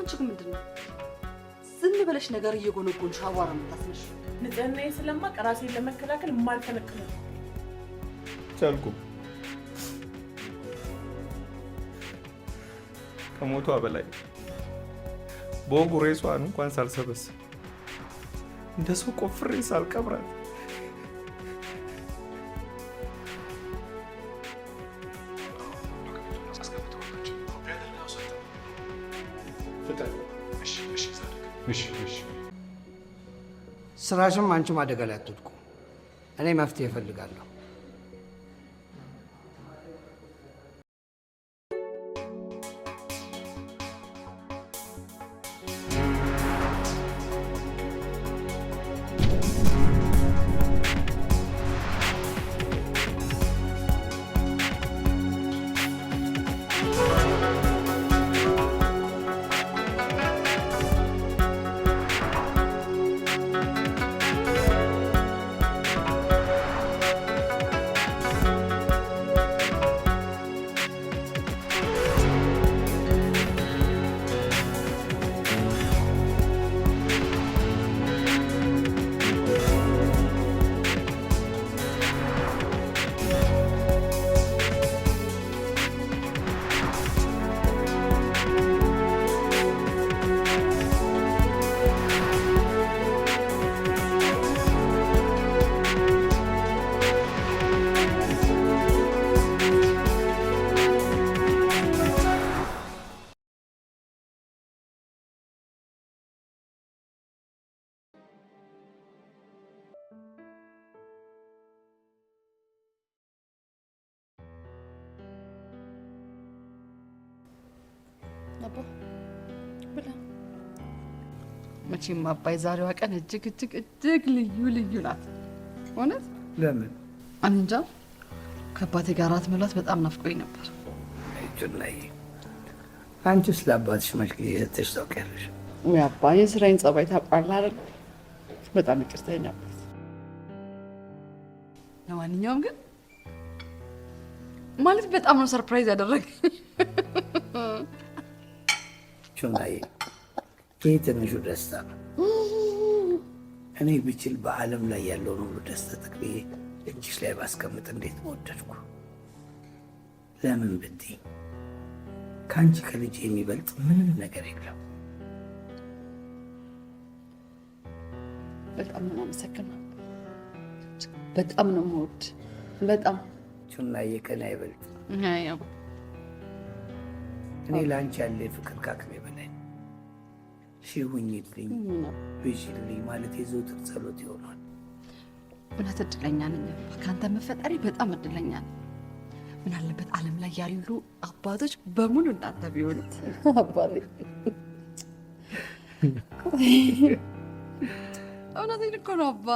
ችግር ምንድነው? ዝም ብለሽ ነገር እየጎነጎንሽ አቧራ የምታስነሽ ንጽህናዬ ስለማቅ ራሴን ለመከላከል ማልከለክል ቻልኩ ከሞቷ በላይ በወጉ ሬሷን እንኳን ሳልሰበስብ እንደ ሰው ቆፍሬ ሳልቀብራት ስራሽም አንቺም አደጋ ላይ አትወድቁ። እኔ መፍትሄ እፈልጋለሁ። መቼም አባይ ዛሬዋ ቀን እጅግ ልዩ ናት። እውነት ለምን እንጃ። ከአባቴ ጋር እራት መብላት በጣም ናፍቆኝ ነበር። ጁላይ አንቺስ ለአባትሽ መች ጊዜ ሰጥተሽ ታውቂያለሽ? ወይ አባ የስራዬን ጸባይ ታውቃለህ አይደል? በጣም ይቅርታኝ አባት። ለማንኛውም ግን ማለት በጣም ነው ሰርፕራይዝ ያደረገኝ። ጁላይ ይህ ትንሹ ደስታ ነው። እኔ ብችል በዓለም ላይ ያለውን ሁሉ ደስታ ጠቅልዬ እጅሽ ላይ ባስቀምጥ እንዴት ወደድኩ። ለምን ብትይ ከአንቺ ከልጅ የሚበልጥ ምንም ነገር የለም። በጣም ነው የማመሰግነው። በጣም ነው የምወድ። በጣም ቹናዬ ከኔ አይበልጥ። እኔ ለአንቺ ያለ ፍቅር ካቅሜ በላይ ነው። ሺህ ሁኚልኝ ብሽልኝ ማለት የዘወትር ጸሎት ይሆናል። እውነት እድለኛ ነኝ። ከአንተ መፈጠሪ በጣም እድለኛ ነኝ። ምን አለበት ዓለም ላይ ያሉ አባቶች በሙሉ እንዳንተ ቢሆኑት። አባቴ እውነቴን እኮ ነው አባ።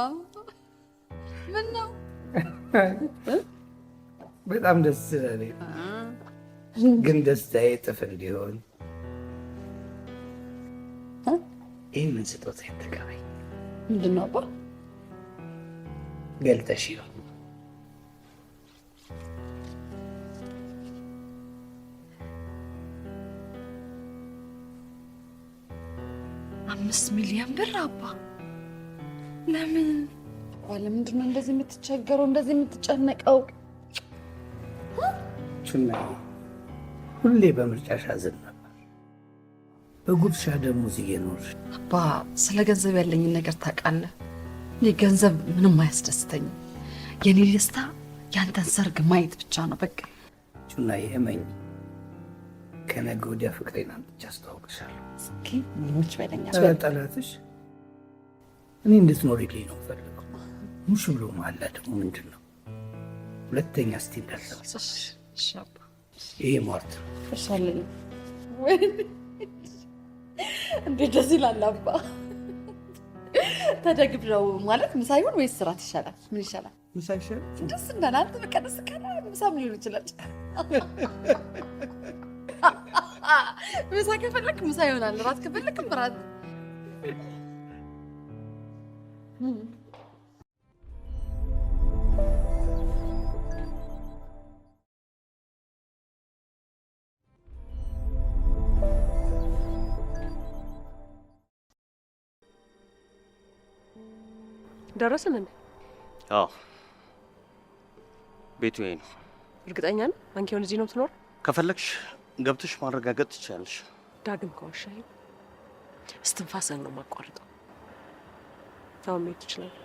ምን ነው በጣም ደስ ስለኔ፣ ግን ደስታዬ እጥፍ እንዲሆን ይህንን ስጦታ ተቀበይ። ምንድን ነው አባ? ገልጠሽ ነው። $5 ሚሊዮን ብር አባ። ለምን ለምንድን ነው እንደዚህ የምትቸገረው እንደዚህ የምትጨነቀው? ቹናዬ ሁሌ በምርጫሽ አዝን ነበር፣ በጉድሻ ደሞዝ እየኖርሽ። አባ ስለ ገንዘብ ያለኝን ነገር ታውቃለህ። እኔ ገንዘብ ምንም አያስደስተኝም። የኔ ደስታ ያንተን ሰርግ ማየት ብቻ ነው በቃ። ቹናዬ እመኝ፣ ከነገ ወዲያ ፍቅሬን አምጥቼ አስተዋውቅሻለሁ። እስኪ ሞች በለኛ። ጠላትሽ እኔ እንድትኖሪልኝ ነው ፈልገው። ሙሽ ብሎ ማላ ደግሞ ምንድን ነው? ሁለተኛ እስቲ እንዳልሰማሽ። ይሄ ሟርት እርሳለኝ። እንዴት ደስ ይላል አባ። ተደግብረው ማለት ምሳ ይሁን ወይስ ስራት ይሻላል? ምን ይሻላል? ምሳ ይሻላል። ደስ እንዳለ አንተ በቃ ደስ ካለ ምሳም ሊሆን ይችላል። ምሳ ከፈለክ ምሳ ይሆናል፣ ራት ከፈለክም ራት። ደረስን እንዴ? አዎ ቤቱ ይሄ ነው። እርግጠኛ ነህ? አንኪውን እዚህ ነው ትኖር? ከፈለግሽ ገብተሽ ማረጋገጥ ትችላለሽ። ዳግም ከዋሻይ እስትንፋስን ነው ማቋረጠው። አሁን መሄድ ትችላለህ።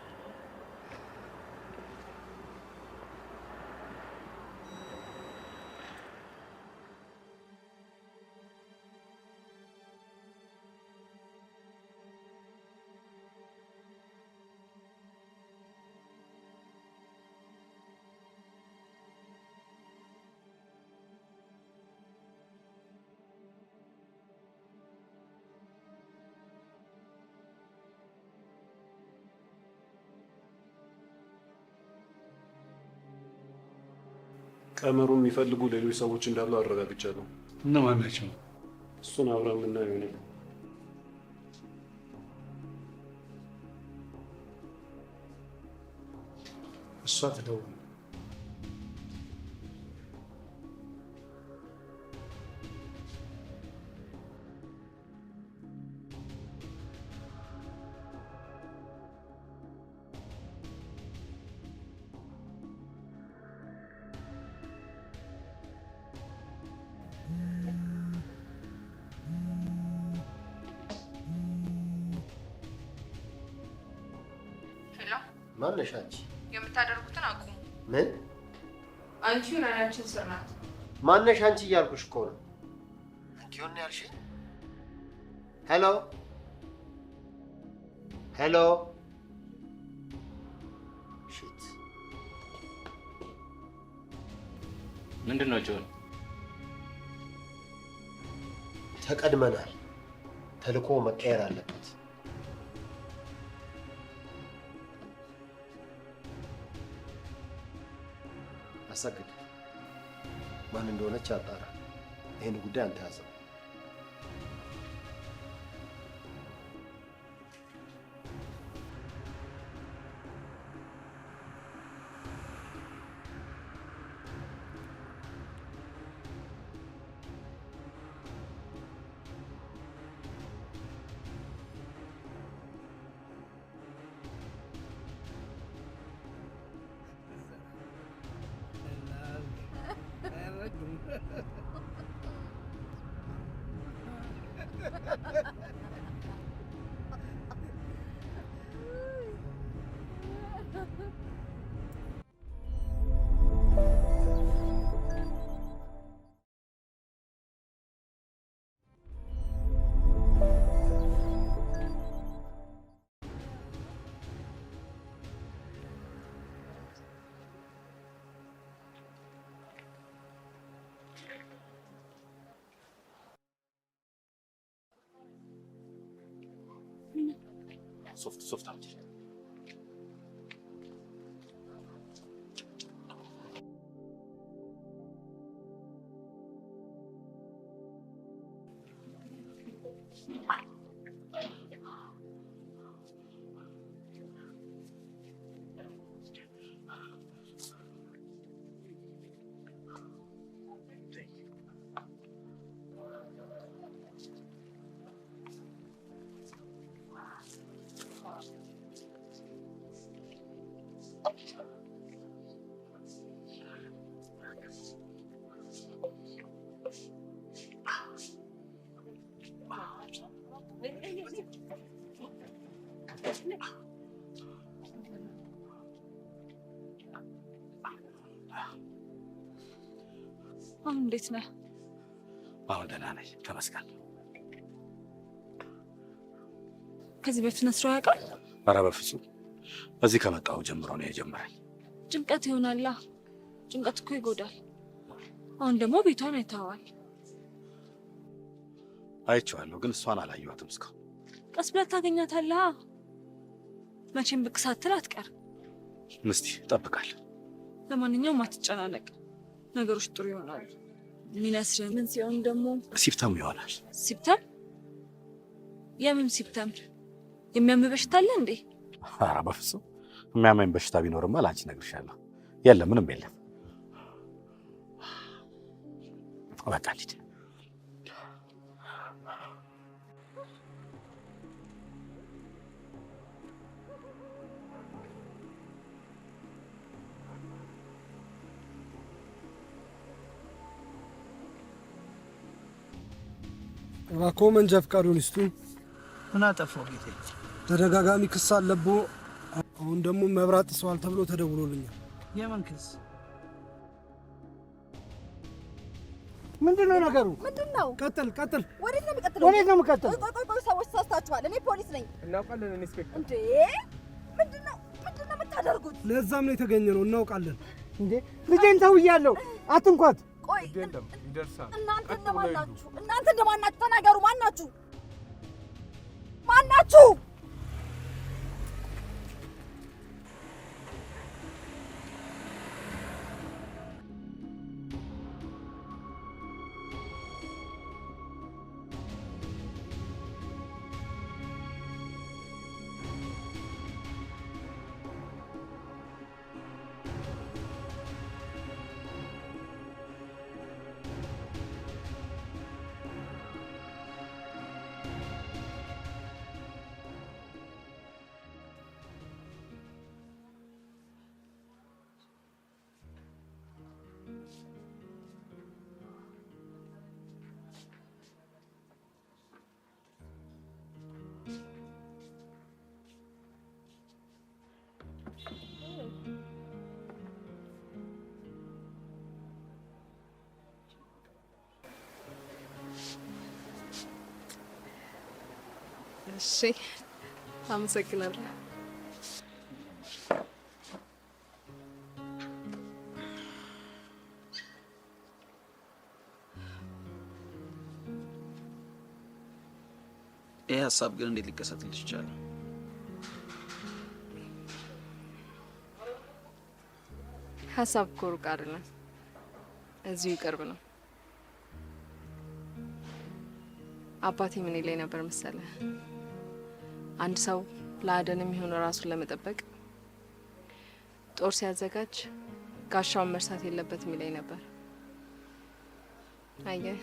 ቀመሩን የሚፈልጉ ሌሎች ሰዎች እንዳሉ አረጋግጫለሁ። እነማን ናቸው? እሱን አብረን የምናየው ነው። እሷ ትደውል። ማነሽ አንቺ? የምታደርጉትን አቁሙ። ምን? አንቺ ራያችን ስር ናት። ማነሽ አንቺ እያልኩሽ እኮ ነው። አንቺውን ነው ያልሽኝ? ሄሎ ሄሎ። ሺት ምንድን ነው ጆን? ተቀድመናል። ተልኮ መቀየር አለበት። አሰግድ ማን እንደሆነች አጣራ። ይሄን ጉዳይ አንተ ያዘው። ሶፍት አምጪ። አሁን እንዴት ነህ? አሁን ደህና ነኝ ተመስገን። ከዚህ በፊት ነስሮ ያውቃል? ኧረ በፍጹም እዚህ ከመጣሁ ጀምሮ ነው የጀመረኝ። ጭንቀት ይሆናላ። ጭንቀት እኮ ይጎዳል። አሁን ደግሞ ቤቷን አይተኸዋል። አይቼዋለሁ፣ ግን እሷን አላየኋትም እስካሁን። ቀስ ብለህ ታገኛታለህ። መቼም ብቅ ሳትል አትቀርም። እስቲ እጠብቃለሁ። ለማንኛውም አትጨናነቅ፣ ነገሮች ጥሩ ይሆናሉ። ሚነስርህ ምን ሲሆን ደግሞ ሲፕተም ይሆናል። ሲፕተም? የምን ሲፕተም? የሚያም በሽታ አለ እንዴ? ኧረ በፍጹም የሚያመኝ በሽታ ቢኖርማ ላንቺ እነግርሻለሁ። የለም፣ ምንም የለም። በቃ ልሂድ። እባክዎ መንጃ ፈቃዱን ይስጡኝ። ምን አጠፋው ጌቴ? ተደጋጋሚ ክስ አለብዎ። አሁን ደግሞ መብራት ጥሰዋል ተብሎ ተደውሎልኛል። የምን ክስ? ምንድነው ነገሩ? ምንድነው? ቀጥል። ወዴት ነው የሚቀጥለው? ወዴት ነው የምቀጥለው? ቆይ ሰዎች ተሳስታችኋል። እኔ ፖሊስ ነኝ። እናውቃለን ኢንስፔክተር። እንዴ ምንድነው የምታደርጉት? ለዛም ነው የተገኘ ነው። እናውቃለን። እንዴ ልጄን ተውያለሁ፣ አትንኳት። ቆይ ይደርሳል። እናንተ እንደማን ናችሁ? ተናገሩ። ማን ናችሁ? እሺ አመሰግናለሁ። ይህ ሀሳብ ግን እንዴት ሊከሰትልሽ ይቻላል? ሀሳብ እኮ ሩቅ አይደለም፣ እዚሁ ቅርብ ነው። አባቴ ምን ይለኝ ነበር መሰለህ? አንድ ሰው ለአደን የሚሆን ራሱን ለመጠበቅ ጦር ሲያዘጋጅ ጋሻውን መርሳት የለበትም ይለኝ ነበር። አየህ፣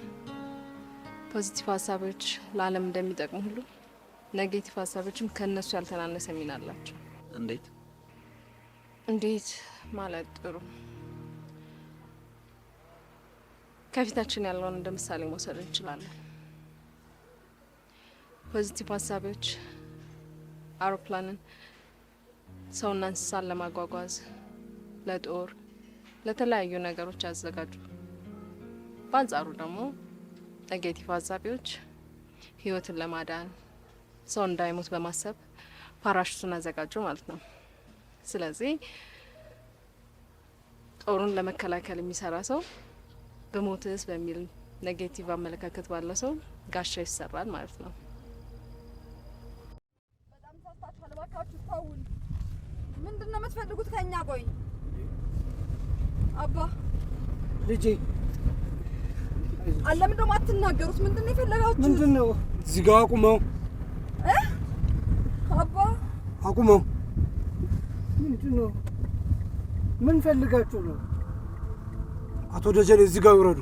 ፖዚቲቭ ሀሳቦች ለዓለም እንደሚጠቅሙ ሁሉ ኔጌቲቭ ሀሳቦችም ከነሱ ያልተናነሰ ሚና አላቸው። እንዴት ማለት ጥሩ፣ ከፊታችን ያለውን እንደ ምሳሌ መውሰድ እንችላለን። ፖዚቲቭ ሀሳቦች አውሮፕላንን፣ ሰውና እንስሳን ለማጓጓዝ ለጦር፣ ለተለያዩ ነገሮች ያዘጋጁ። በአንጻሩ ደግሞ ኔጌቲቭ ሀሳቦች ህይወትን ለማዳን ሰው እንዳይሞት በማሰብ ፓራሹቱን አዘጋጁ ማለት ነው። ስለዚህ ጦሩን ለመከላከል የሚሰራ ሰው በሞትስ በሚል ኔጌቲቭ አመለካከት ባለው ሰው ጋሻ ይሰራል ማለት ነው። በጣም ተሳስታችኋል። እባካችሁ ተውን። ምንድን ነው የምትፈልጉት ከኛ? ቆይ አባ ልጄ አለ ምንድነው የማትናገሩት? ምንድን ነው የፈለጋችሁ? ምንድን ነው? እዚህ ጋር አቁመው። አባ አቁመው። ምንድን ነው? ምን ፈልጋችሁ ነው? አቶ ደጀኔ እዚህ ጋር ይውረዱ።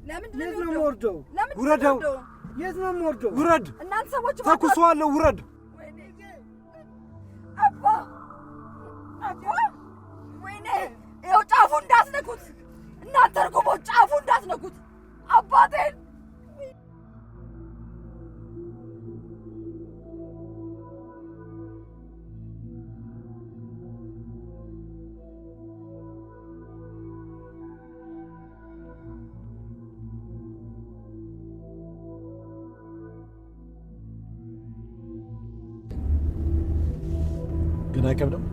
ለምንድን ነው የምወርደው? ውረደው። የት ነው የምወርደው? ውረድ። እናንተ ሰዎች ተኩሰዋለሁ። ውረድ። አባ ወይኔ፣ ይኸው ጫፉ እንዳትነኩት እናንተ እርጉሞች፣ ጫፉ እንዳትነኩት አባቴን። ግን አይከብድም?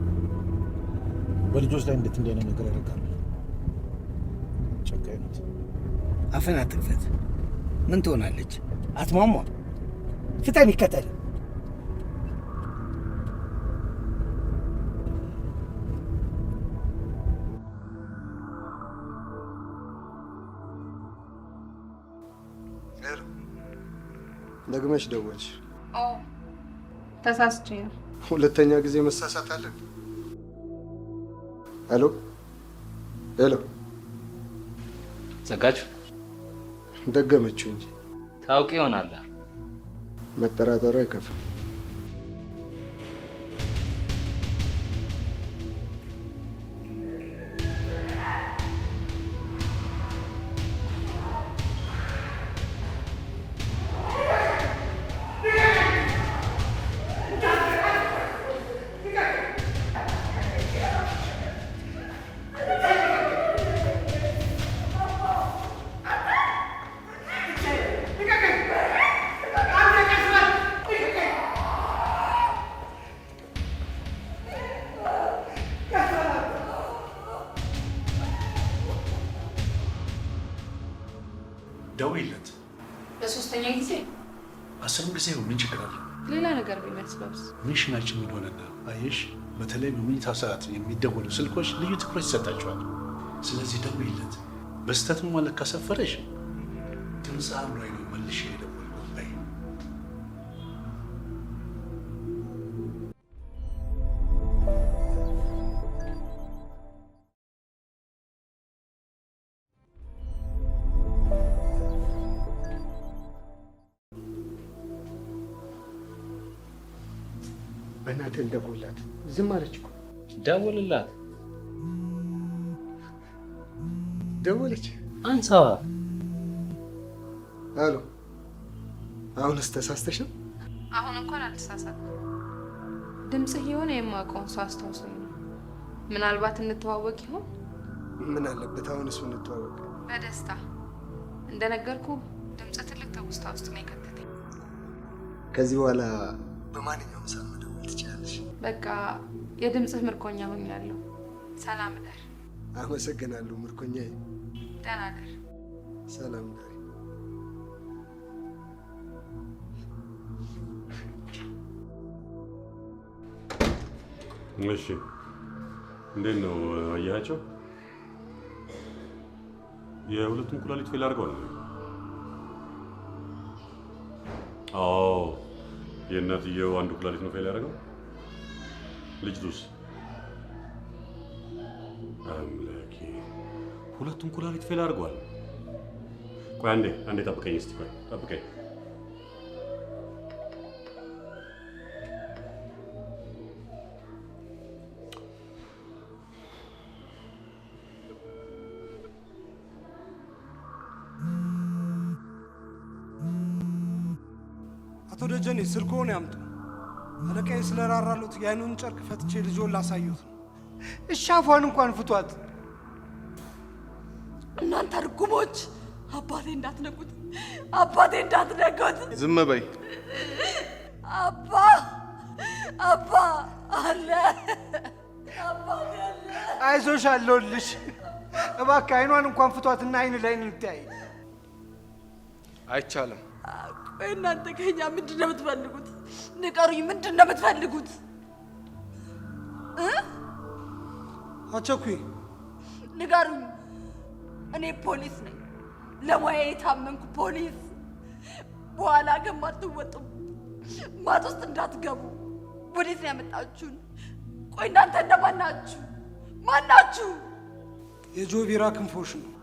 በልጆች ላይ እንዴት እንዲህ አይነት ነገር ያደርጋሉ? ጨካኝ ናት። አፈን አትክፈት። ምን ትሆናለች? አትሟሟ። ፍጠን፣ ይከተል። ደግመሽ ደወልሽ? አዎ ተሳስቼ ነው። ሁለተኛ ጊዜ መሳሳት አለ? ሄሎ ሄሎ። ዘጋጅ? ደገመችው እንጂ ታውቂ ይሆናል። መጠራጠሩ አይከፋም። ደውይለት። ለሶስተኛ ጊዜ 10 ጊዜ ምን ችግር አለ? ሌላ ነገር ቢመስለውስ? ሚሽናችን ምን ሆነና? አየሽ፣ በተለይ በመኝታ ሰዓት የሚደወሉ ስልኮች ልዩ ትኩረት ይሰጣቸዋል። ስለዚህ ደውይለት። በስተትም ማለት ካሰፈረሽ ድምፅ አምሮኝ ነው መልሼ የደወልኩት በይ። በእናትህ እንደውልላት። ዝም አለች እኮ። ደውልላት። ደወለች። አንሳዋ። አሎ፣ አሁንስ ተሳስተሽም? አሁን እንኳን አልተሳሳትኩም። ድምፅህ የሆነ የማውቀውን ሰው አስታውሶኝ ነው። ምናልባት እንተዋወቅ ይሆን? ምን አለበት አሁን እሱ እንተዋወቅ። በደስታ እንደነገርኩ ድምፅ ትልቅ ትውስታ ውስጥ ነው የከተተኝ። ከዚህ በኋላ በማንኛውም ሰዓት መደወል ትችላለሽ። በቃ የድምፅህ ምርኮኛ ሆኛለሁ። ሰላም እደር። አመሰግናለሁ ምርኮኛዬ። ደህና እደር። ሰላም እደሪ። እሺ፣ እንዴት ነው አያቸው? የሁለቱም ኩላሊት ፌል አድርገዋል። አዎ፣ የእናትየው አንዱ ኩላሊት ነው ፌል ያደረገው። ልጅቱስ? አምላኬ፣ ሁለቱም ኩላሊት ፌል አድርገዋል። ቆይ አንዴ ጠብቀኝ እስቲ። ቆይ ጠብቀኝ። አቶ ደጀኔ ስልክዎን ያምጡ። አለቃዬ ስለራራሉት የአይኑን ጨርቅ ፈትቼ ልጆን ላሳዩት ነው። እሺ አፏን እንኳን ፍቷት። እናንተ ርጉሞች! አባቴ እንዳትነኩት! አባቴ እንዳትነኩት! ዝም በይ። አባ አለ! አባቴ አለ! አይዞሽ፣ አለሁልሽ። እባክህ አይኗን እንኳን ፍቷትና አይን ላይን እንተያይ። አይቻልም። ቆይ እናንተ ከኛ ምንድን ነው የምትፈልጉት? ንገሩኝ፣ ምንድን ነው የምትፈልጉት? አቸኩይ፣ ንገሩኝ። እኔ ፖሊስ ነኝ፣ ለሙያዬ የታመንኩ ፖሊስ። በኋላ ግን አትወጡም፣ ማጥ ውስጥ እንዳትገቡ። ወዴት ነው ያመጣችሁን? ቆይ እናንተ እንደማን ናችሁ? ማን ናችሁ? የጆቢራ ክንፎሽ ነው።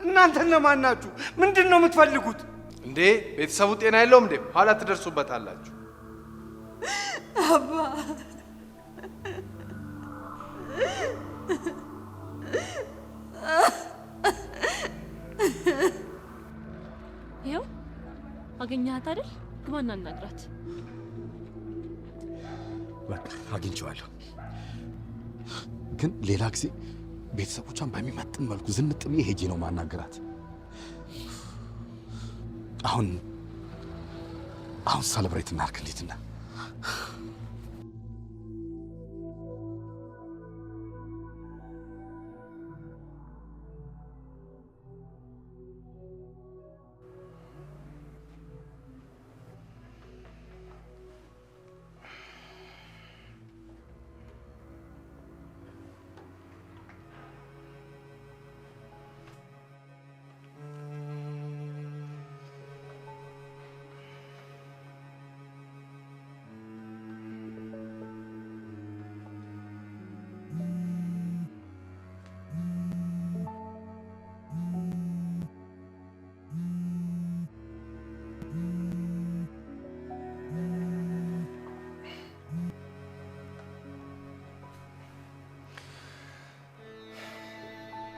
እናንተ እነማን ናችሁ? ምንድን ነው የምትፈልጉት? እንዴ ቤተሰቡ ጤና የለውም እንዴ? ኋላ ትደርሱበታላችሁ። አባ ይኸው አገኘሃት አይደል? ግባና እናግራት። በቃ አግኝቼዋለሁ፣ ግን ሌላ ጊዜ ቤተሰቦቿን በሚመጥን መልኩ ዝንጥ ብዬ ሄጄ ነው ማናገራት። አሁን ሰለብሬት እናድርግ። እንዴትና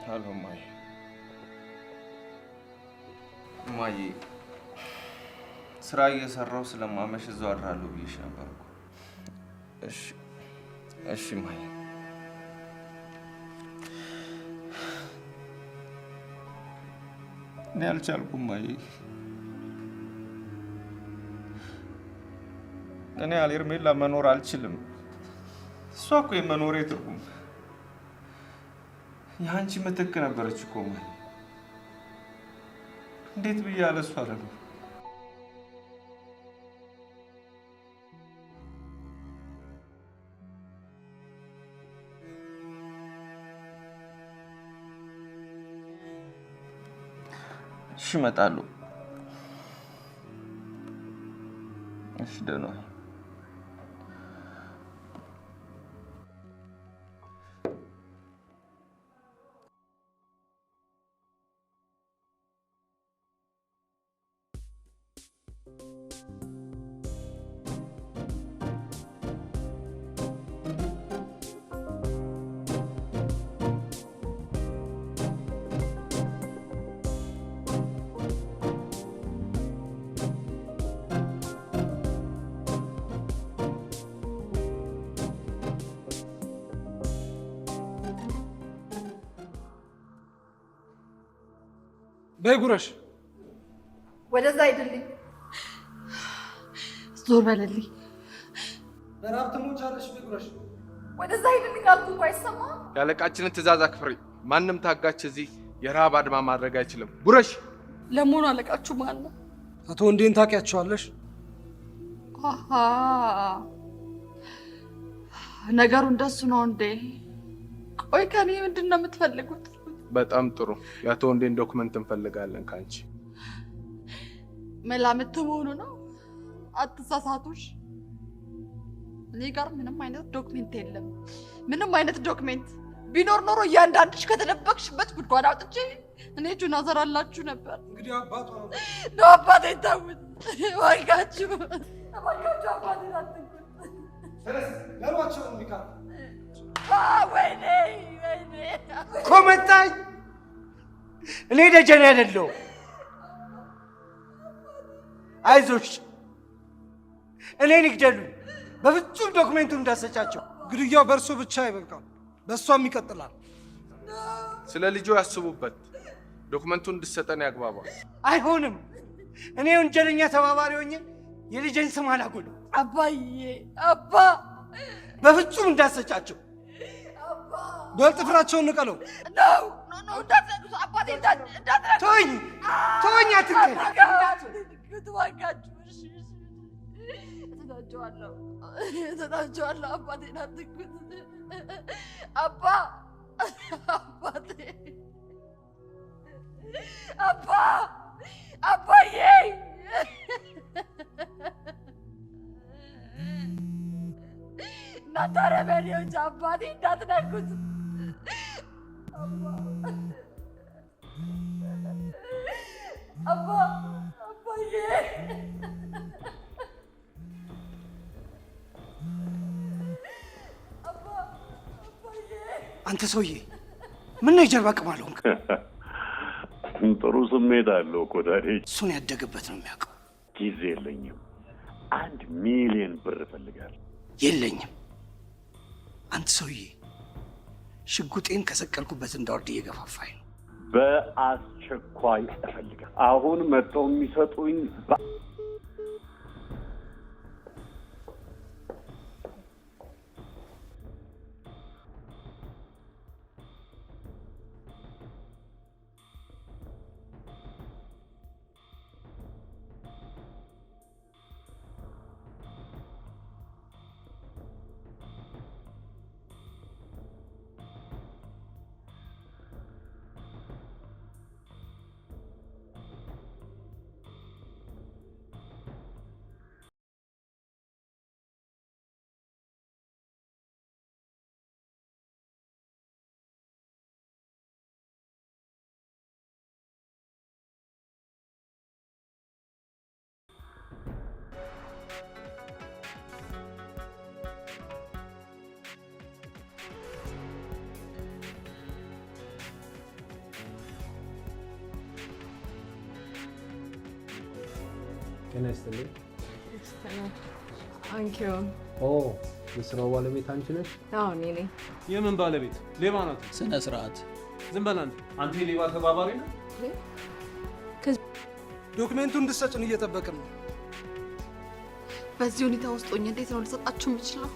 አሎ እማዬ፣ ስራ እየሰራሁ ስለማመሽ እዛው አድራለሁ ብዬሽ ነበር እኮ። እሺ እማዬ። እኔ አልቻልኩም እማዬ። እኔ ያለ ሄርሜላ መኖር አልችልም። እሷ እኮ የመኖሬ ትርጉም የአንቺ ምትክ ነበረች እኮ እማዬ። እንዴት ብዬ አለሱ አረገው? እሺ እመጣለሁ። እሺ ደህና በይ ጉረሽ። ወደዛ አይደልኝ፣ ዞር በልልኝ። በራብ ትሞቻለሽ። በይ ጉረሽ። ወደዛ አይደልኝ አልኩ እኮ አይሰማም። ያለቃችንን ትእዛዝ አክብሪ። ማንም ታጋች እዚህ የረሃብ አድማ ማድረግ አይችልም። ጉረሽ። ለመሆኑ አለቃችሁ ማን ነው? አቶ ወንዴን ታውቂያቸዋለሽ? አሃ ነገሩ እንደሱ ነው እንዴ? ቆይ ከኔ ምንድን ነው የምትፈልጉት? በጣም ጥሩ። የአቶ ወንዴን ዶክመንት እንፈልጋለን ካንቺ። መላምት መሆኑ ነው። አትሳሳቱሽ። እኔ ጋር ምንም አይነት ዶክሜንት የለም። ምንም አይነት ዶክሜንት ቢኖር ኖሮ እያንዳንድሽ ከተደበቅሽበት ጉድጓድ አውጥቼ እኔ እጁን አዘራላችሁ ነበር። እንግዲህ አባቷ ነው አባቴ ተውት። እባካችሁ እባካችሁ አባቴን አትንኩት። ለሯቸው ሚካ ወይኔ ወይኔ ኮመታኝ። እኔ ደጀን አይደለሁ። አይዞሽ፣ እኔን ይግደሉኝ። በፍጹም ዶክሜንቱን እንዳሰጫቸው። ግድያው በእርሶ ብቻ አይበቃም፣ በእሷም ይቀጥላል። ስለ ልጁ ያስቡበት። ዶክመንቱን እንድሰጠን ያግባባል። አይሆንም። እኔ ወንጀለኛ ተባባሪ ሆኜ የልጄን ስም አላጎልም። አባዬ አባ በፍጹም እንዳሰጫቸው። በጥፍራቸውን ንቀለው። ነው ነው እንዳትነኩት አባቴ እንዳትነኩት። ተወኝ ተወኝ፣ አትንከኝ። እተናቸዋለሁ። አባቴን አትንኩት። አባ አባቴ አባ አባዬ እናንተ አረመኔዎች አባቴ እንዳትነኩት። አባ አባዬ አንተ ሰውዬ ምን ነው የጀርባ ቅማል ሆንክ? ጥሩ ስሜት አለው እኮ ዳዴ። እሱን ያደገበት ነው የሚያውቀው። ጊዜ የለኝም። 1 ሚሊዮን ብር እፈልጋለሁ። የለኝም። አንተ ሰውዬ ሽጉጤን ከሰቀልኩበት እንዳወርድ እየገፋፋኝ ነው። በአስቸኳይ እፈልጋለሁ። አሁን መጥተው የሚሰጡኝ ጤና ይስጥልኝ። አንቺው? ኦ የስራው ባለቤት አንቺ ነሽ? አዎ እኔ ነኝ። የምን ባለቤት? ሌባ ናት። ስነ ስርዓት። ዝም በል አንተ። አንተ የሌባ ተባባሪ ነህ። ዶክሜንቱን እንድትሰጭን እየጠበቅን ነው። በዚህ ሁኔታ ውስጥ ሆኜ እንዴት ነው ልሰጣችሁ የምችለው?